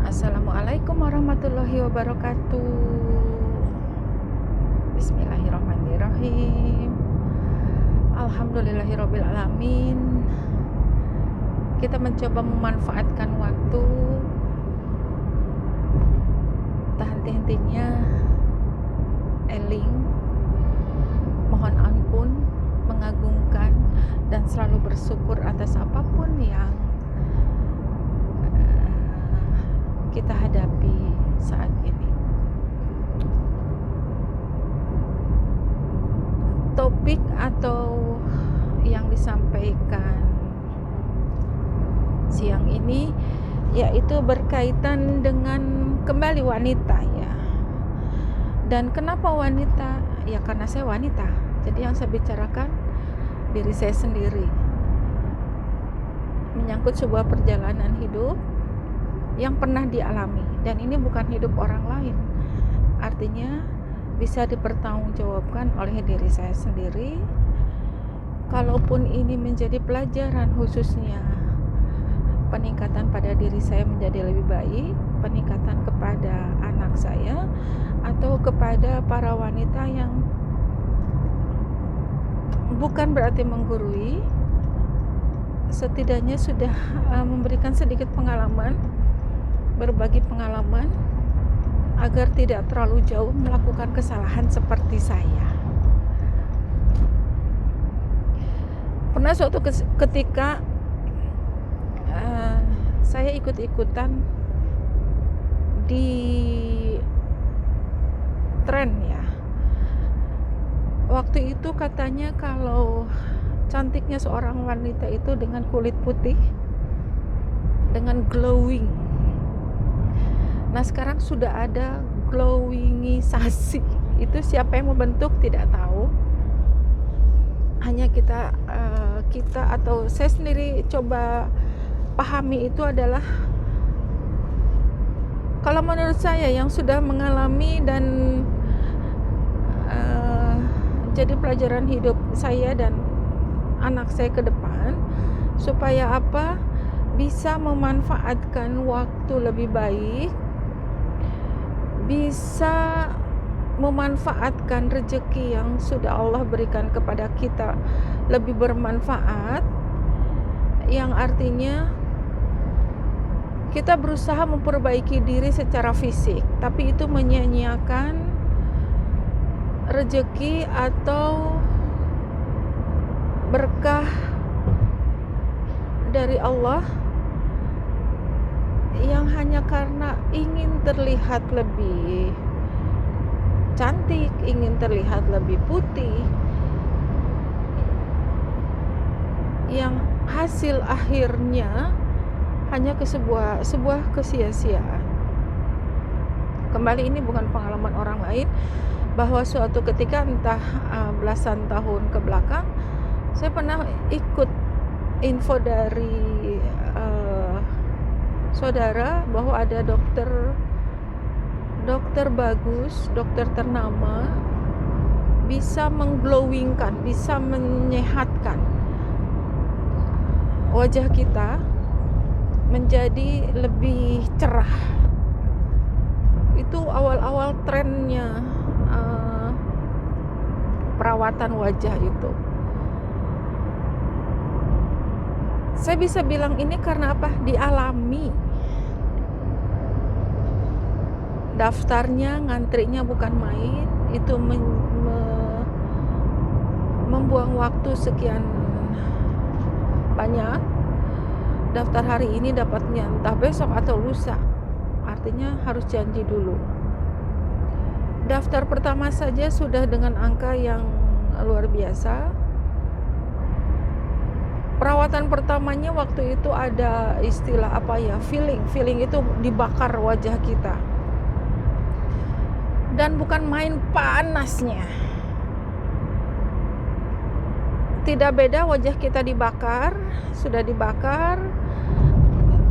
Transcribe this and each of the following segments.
Assalamualaikum warahmatullahi wabarakatuh. Bismillahirrahmanirrahim. Alhamdulillahirabbil alamin. Kita mencoba memanfaatkan waktu tak henti-hentinya eling, mohon ampun, mengagungkan dan selalu bersyukur atas apapun yang kita hadapi saat ini. Topik atau yang disampaikan siang ini yaitu berkaitan dengan kembali wanita ya. Dan kenapa wanita? Ya karena saya wanita. Jadi yang saya bicarakan diri saya sendiri. Menyangkut sebuah perjalanan hidup yang pernah dialami, dan ini bukan hidup orang lain, artinya bisa dipertanggungjawabkan oleh diri saya sendiri. Kalaupun ini menjadi pelajaran, khususnya peningkatan pada diri saya menjadi lebih baik, peningkatan kepada anak saya atau kepada para wanita yang bukan berarti menggurui, setidaknya sudah memberikan sedikit pengalaman, berbagi pengalaman agar tidak terlalu jauh melakukan kesalahan seperti saya. Pernah suatu ketika saya ikut-ikutan di tren ya. Waktu itu katanya kalau cantiknya seorang wanita itu dengan kulit putih, dengan glowing. Nah sekarang sudah ada glowingisasi. Itu siapa yang membentuk tidak tahu. Hanya kita atau saya sendiri coba pahami itu adalah, kalau menurut saya yang sudah mengalami dan jadi pelajaran hidup saya dan anak saya ke depan, supaya apa? Bisa memanfaatkan waktu lebih baik, bisa memanfaatkan rezeki yang sudah Allah berikan kepada kita lebih bermanfaat, yang artinya kita berusaha memperbaiki diri secara fisik, tapi itu menyia-nyiakan rezeki atau berkah dari Allah yang hanya karena ingin terlihat lebih cantik, ingin terlihat lebih putih, yang hasil akhirnya hanya ke sebuah kesia-siaan. Kembali, ini bukan pengalaman orang lain, bahwa suatu ketika entah belasan tahun ke belakang, saya pernah ikut info dari saudara bahwa ada dokter bagus, dokter ternama, bisa mengglowingkan, bisa menyehatkan wajah kita menjadi lebih cerah. Itu awal-awal trennya perawatan wajah itu. Saya bisa bilang ini karena apa? Dialami. Daftarnya, ngantrinya bukan main. Itu membuang waktu sekian banyak. Daftar hari ini dapatnya entah besok atau lusa. Artinya harus janji dulu. Daftar pertama saja sudah dengan angka yang luar biasa. Perawatan pertamanya waktu itu ada istilah apa ya, feeling itu dibakar wajah kita, dan bukan main panasnya. Tidak beda, wajah kita dibakar, sudah dibakar,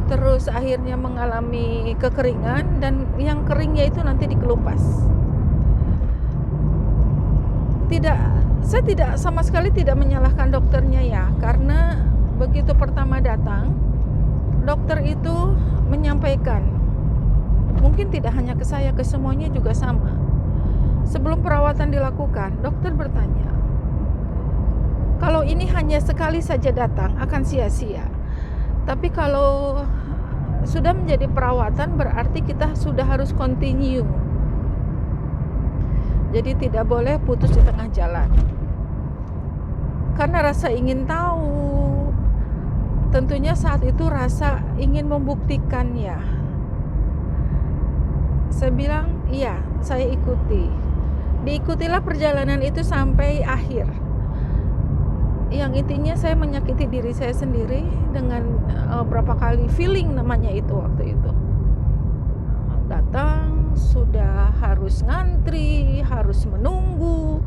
terus akhirnya mengalami kekeringan, dan yang keringnya itu nanti dikelupas. Saya tidak sama sekali tidak menyalahkan dokternya ya, karena begitu pertama datang, dokter itu menyampaikan Mungkin tidak hanya ke saya, ke semuanya juga sama. Sebelum perawatan dilakukan, dokter bertanya, kalau ini hanya sekali saja datang akan sia-sia. Tapi kalau sudah menjadi perawatan berarti kita sudah harus continue. Jadi tidak boleh putus di tengah jalan. Karena rasa ingin tahu, tentunya saat itu rasa ingin membuktikan ya. Saya bilang, iya, saya ikuti. Diikutilah perjalanan itu sampai akhir. Yang intinya saya menyakiti diri saya sendiri dengan berapa kali feeling namanya itu waktu itu. Datang, sudah harus ngantri, harus menunggu,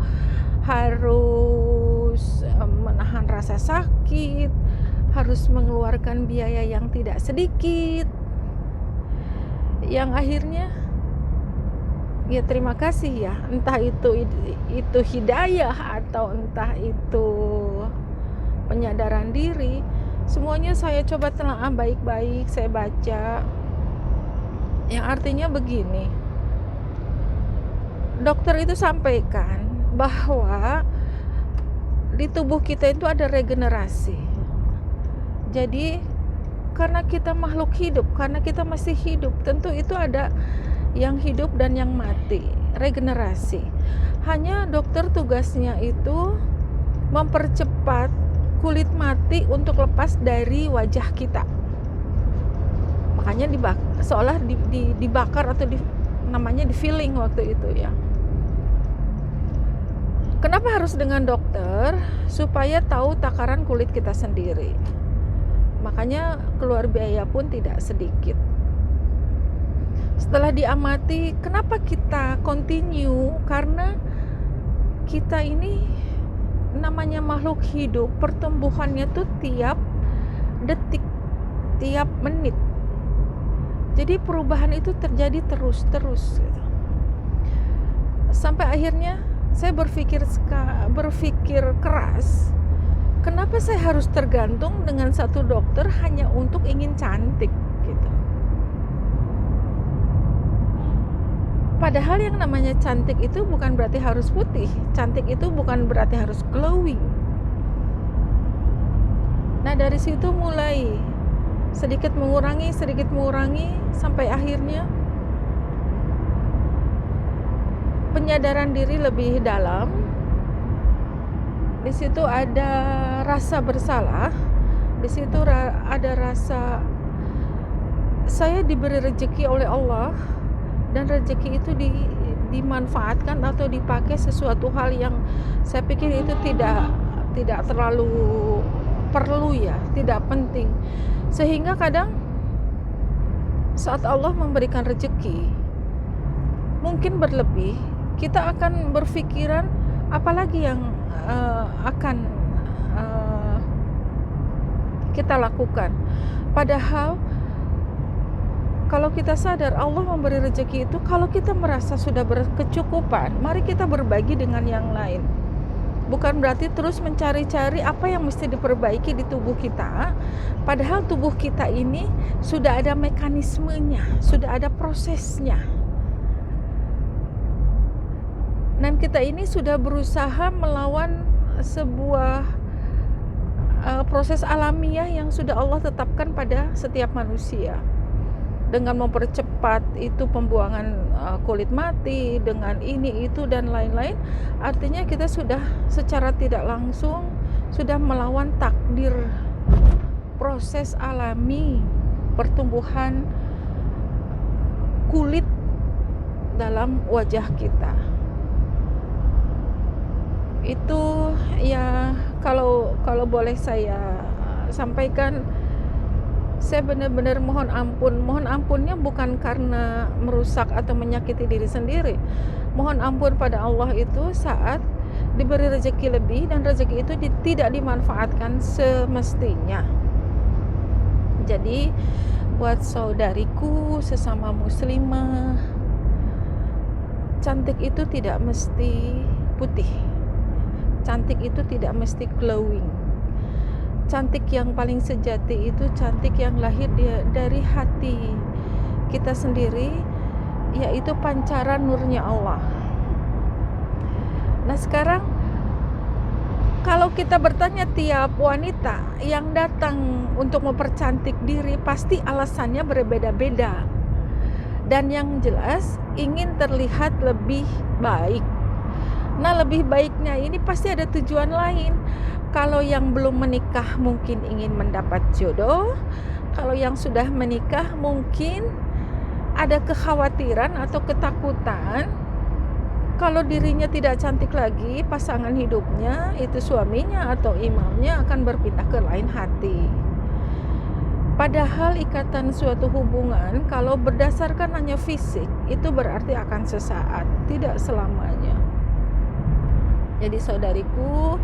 harus menahan rasa sakit, harus mengeluarkan biaya yang tidak sedikit. Yang akhirnya ya terima kasih ya, entah itu hidayah atau entah itu penyadaran diri, semuanya saya coba telaah baik-baik, saya baca. Yang artinya begini, dokter itu sampaikan bahwa di tubuh kita itu ada regenerasi. Jadi karena kita makhluk hidup, karena kita masih hidup, tentu itu ada yang hidup dan yang mati, regenerasi. Hanya dokter tugasnya itu mempercepat kulit mati untuk lepas dari wajah kita. Makanya seolah dibakar atau namanya di feeling waktu itu ya. Kenapa harus dengan dokter? Supaya tahu takaran kulit kita sendiri. Makanya keluar biaya pun tidak sedikit. Setelah diamati, kenapa kita continue? Karena kita ini namanya makhluk hidup, pertumbuhannya tuh tiap detik, tiap menit. Jadi perubahan itu terjadi terus gitu. Sampai akhirnya saya berpikir keras, kenapa saya harus tergantung dengan satu dokter hanya untuk ingin cantik gitu. Padahal yang namanya cantik itu bukan berarti harus putih. Cantik itu bukan berarti harus glowing. Nah dari situ mulai sedikit mengurangi sampai akhirnya penyadaran diri lebih dalam. Di situ ada rasa bersalah. Di situ ada rasa saya diberi rezeki oleh Allah. Dan rezeki itu dimanfaatkan atau dipakai sesuatu hal yang saya pikir itu tidak terlalu perlu ya, tidak penting. Sehingga kadang saat Allah memberikan rezeki mungkin berlebih, kita akan berpikiran apalagi yang akan kita lakukan. Padahal kalau kita sadar Allah memberi rezeki itu, kalau kita merasa sudah berkecukupan, mari kita berbagi dengan yang lain. Bukan berarti terus mencari-cari apa yang mesti diperbaiki di tubuh kita. Padahal tubuh kita ini sudah ada mekanismenya, sudah ada prosesnya. Dan kita ini sudah berusaha melawan sebuah proses alamiah yang sudah Allah tetapkan pada setiap manusia. Dengan mempercepat itu pembuangan kulit mati, dengan ini, itu, dan lain-lain. Artinya kita sudah secara tidak langsung sudah melawan takdir proses alami pertumbuhan kulit dalam wajah kita. Itu ya kalau boleh saya sampaikan, saya benar-benar mohon ampun. Mohon ampunnya bukan karena merusak atau menyakiti diri sendiri. Mohon ampun pada Allah itu saat diberi rezeki lebih dan rezeki itu tidak dimanfaatkan semestinya. Jadi buat saudariku sesama muslimah, cantik itu tidak mesti putih. Cantik itu tidak mesti glowing. Cantik yang paling sejati itu cantik yang lahir dari hati kita sendiri, yaitu pancaran nurnya Allah. Nah sekarang kalau kita bertanya tiap wanita yang datang untuk mempercantik diri, pasti alasannya berbeda-beda. Dan yang jelas ingin terlihat lebih baik. Nah lebih baiknya ini pasti ada tujuan lain. Kalau yang belum menikah mungkin ingin mendapat jodoh. Kalau yang sudah menikah mungkin ada kekhawatiran atau ketakutan kalau dirinya tidak cantik lagi, pasangan hidupnya, itu suaminya atau imamnya akan berpindah ke lain hati. Padahal ikatan suatu hubungan kalau berdasarkan hanya fisik, itu berarti akan sesaat, tidak selamanya. Jadi saudariku,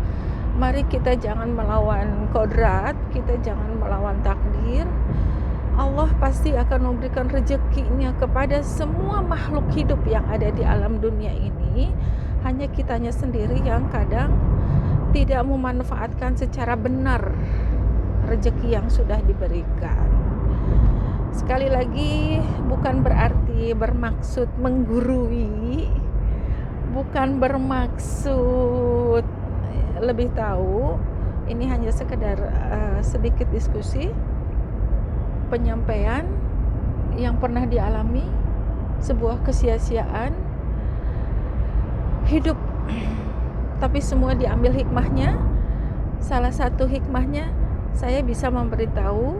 mari kita jangan melawan kodrat, kita jangan melawan takdir. Allah pasti akan memberikan rezekinya kepada semua makhluk hidup yang ada di alam dunia ini. Hanya kitanya sendiri yang kadang tidak memanfaatkan secara benar rezeki yang sudah diberikan. Sekali lagi, bukan berarti bermaksud menggurui, bukan bermaksud lebih tahu. Ini hanya sekedar sedikit diskusi, penyampaian yang pernah dialami, sebuah kesia-siaan hidup, tapi semua diambil hikmahnya. Salah satu hikmahnya, saya bisa memberitahu